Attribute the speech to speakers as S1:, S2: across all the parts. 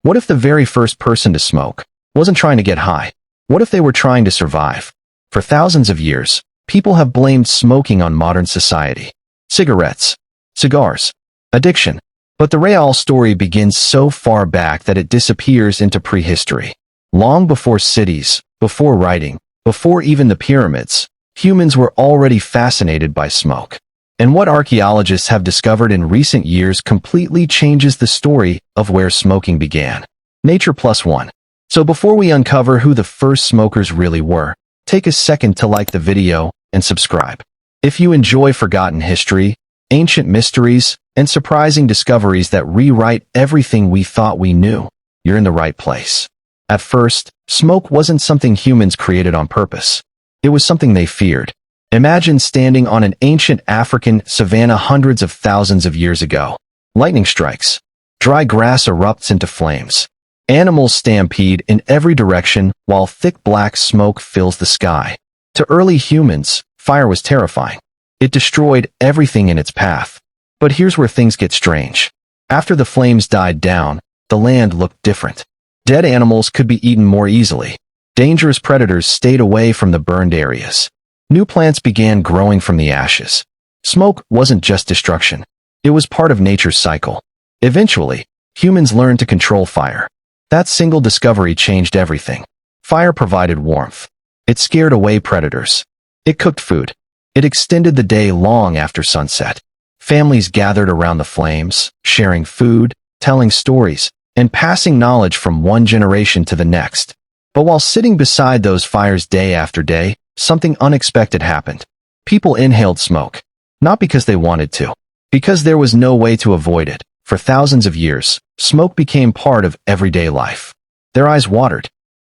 S1: What if the very first person to smoke wasn't trying to get high? What if they were trying to survive? For thousands of years, people have blamed smoking on modern society. Cigarettes, cigars, addiction. But the real story begins so far back that it disappears into prehistory. Long before cities, before writing, before even the pyramids, humans were already fascinated by smoke. And what archaeologists have discovered in recent years completely changes the story of where smoking began. Nature plus one. So before we uncover who the first smokers really were, take a second to like the video and subscribe. If you enjoy forgotten history, ancient mysteries, and surprising discoveries that rewrite everything we thought we knew, you're in the right place. At first, smoke wasn't something humans created on purpose. It was something they feared. Imagine standing on an ancient African savanna hundreds of thousands of years ago. Lightning strikes. Dry grass erupts into flames. Animals stampede in every direction while thick black smoke fills the sky. To early humans, fire was terrifying. It destroyed everything in its path. But here's where things get strange. After the flames died down, the land looked different. Dead animals could be eaten more easily. Dangerous predators stayed away from the burned areas. New plants began growing from the ashes. Smoke wasn't just destruction. It was part of nature's cycle. Eventually, humans learned to control fire. That single discovery changed everything. Fire provided warmth. It scared away predators. It cooked food. It extended the day long after sunset. Families gathered around the flames, sharing food, telling stories, and passing knowledge from one generation to the next. But while sitting beside those fires day after day, something unexpected happened. People inhaled smoke. Not because they wanted to. Because there was no way to avoid it. For thousands of years, smoke became part of everyday life. Their eyes watered.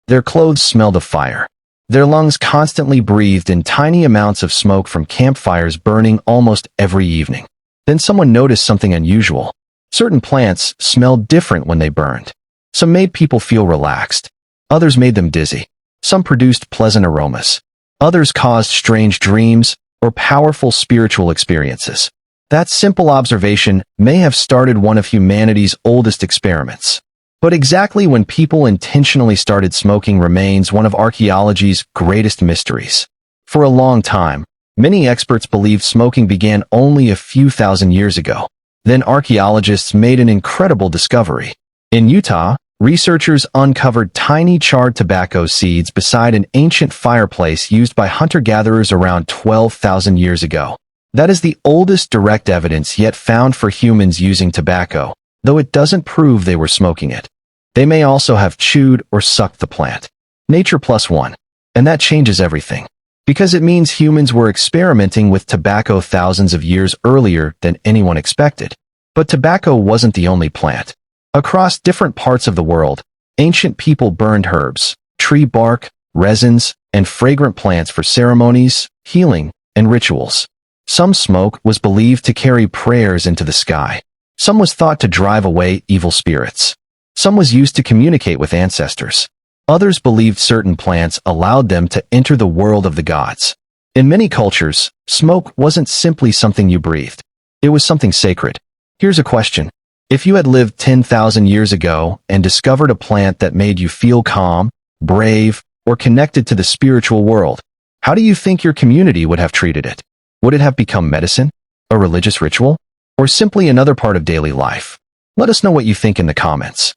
S1: Their clothes smelled of fire. Their lungs constantly breathed in tiny amounts of smoke from campfires burning almost every evening. Then someone noticed something unusual. Certain plants smelled different when they burned. Some made people feel relaxed. Others made them dizzy. Some produced pleasant aromas. Others caused strange dreams or powerful spiritual experiences. That simple observation may have started one of humanity's oldest experiments. But exactly when people intentionally started smoking remains one of archaeology's greatest mysteries. For a long time, many experts believed smoking began only a few thousand years ago. Then archaeologists made an incredible discovery. In Utah, researchers uncovered tiny charred tobacco seeds beside an ancient fireplace used by hunter-gatherers around 12,000 years ago. That is the oldest direct evidence yet found for humans using tobacco, though it doesn't prove they were smoking it. They may also have chewed or sucked the plant. Nature plus one. And that changes everything. Because it means humans were experimenting with tobacco thousands of years earlier than anyone expected. But tobacco wasn't the only plant. Across different parts of the world, ancient people burned herbs, tree bark, resins, and fragrant plants for ceremonies, healing, and rituals. Some smoke was believed to carry prayers into the sky. Some was thought to drive away evil spirits. Some was used to communicate with ancestors. Others believed certain plants allowed them to enter the world of the gods. In many cultures, smoke wasn't simply something you breathed. It was something sacred. Here's a question. If you had lived 10,000 years ago and discovered a plant that made you feel calm, brave, or connected to the spiritual world, how do you think your community would have treated it? Would it have become medicine, a religious ritual, or simply another part of daily life? Let us know what you think in the comments.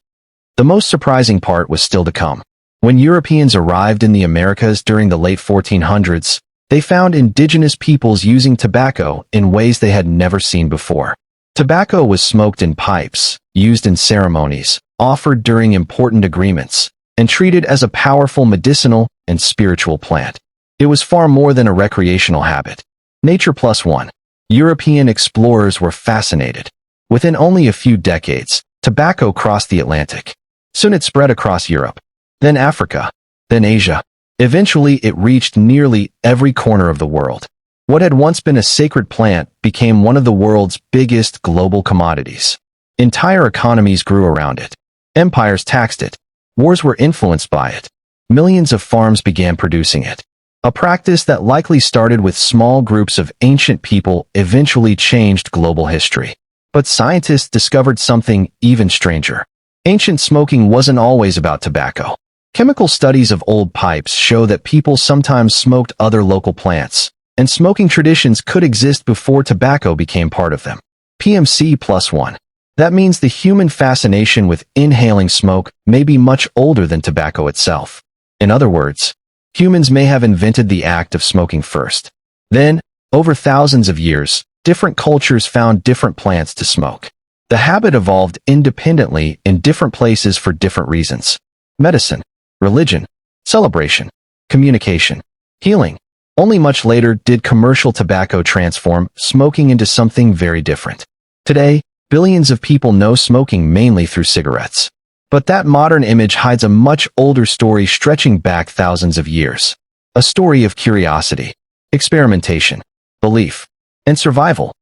S1: The most surprising part was still to come. When Europeans arrived in the Americas during the late 1400s, they found indigenous peoples using tobacco in ways they had never seen before. Tobacco was smoked in pipes, used in ceremonies, offered during important agreements, and treated as a powerful medicinal and spiritual plant. It was far more than a recreational habit. Nature plus one. European explorers were fascinated. Within only a few decades, tobacco crossed the Atlantic. Soon it spread across Europe, then Africa, then Asia. Eventually, it reached nearly every corner of the world. What had once been a sacred plant became one of the world's biggest global commodities. Entire economies grew around it. Empires taxed it. Wars were influenced by it. Millions of farms began producing it. A practice that likely started with small groups of ancient people eventually changed global history. But scientists discovered something even stranger. Ancient smoking wasn't always about tobacco. Chemical studies of old pipes show that people sometimes smoked other local plants, and smoking traditions could exist before tobacco became part of them. PMC+1. That means the human fascination with inhaling smoke may be much older than tobacco itself. In other words, humans may have invented the act of smoking first. Then, over thousands of years, different cultures found different plants to smoke. The habit evolved independently in different places for different reasons: medicine, religion, celebration, communication, healing. Only much later did commercial tobacco transform smoking into something very different. Today, billions of people know smoking mainly through cigarettes. But that modern image hides a much older story stretching back thousands of years. A story of curiosity, experimentation, belief, and survival.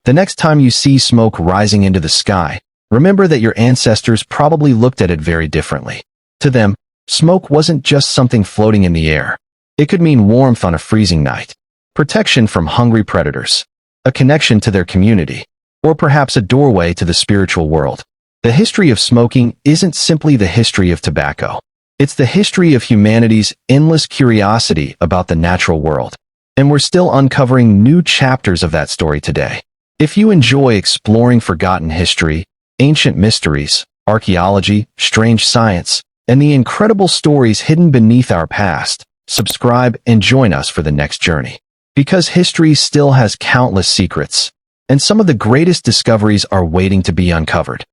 S1: The next time you see smoke rising into the sky, remember that your ancestors probably looked at it very differently. To them, smoke wasn't just something floating in the air. It could mean warmth on a freezing night, protection from hungry predators, a connection to their community, or perhaps a doorway to the spiritual world. The history of smoking isn't simply the history of tobacco. It's the history of humanity's endless curiosity about the natural world. And we're still uncovering new chapters of that story today. If you enjoy exploring forgotten history, ancient mysteries, archaeology, strange science, and the incredible stories hidden beneath our past, subscribe and join us for the next journey. Because history still has countless secrets, and some of the greatest discoveries are waiting to be uncovered.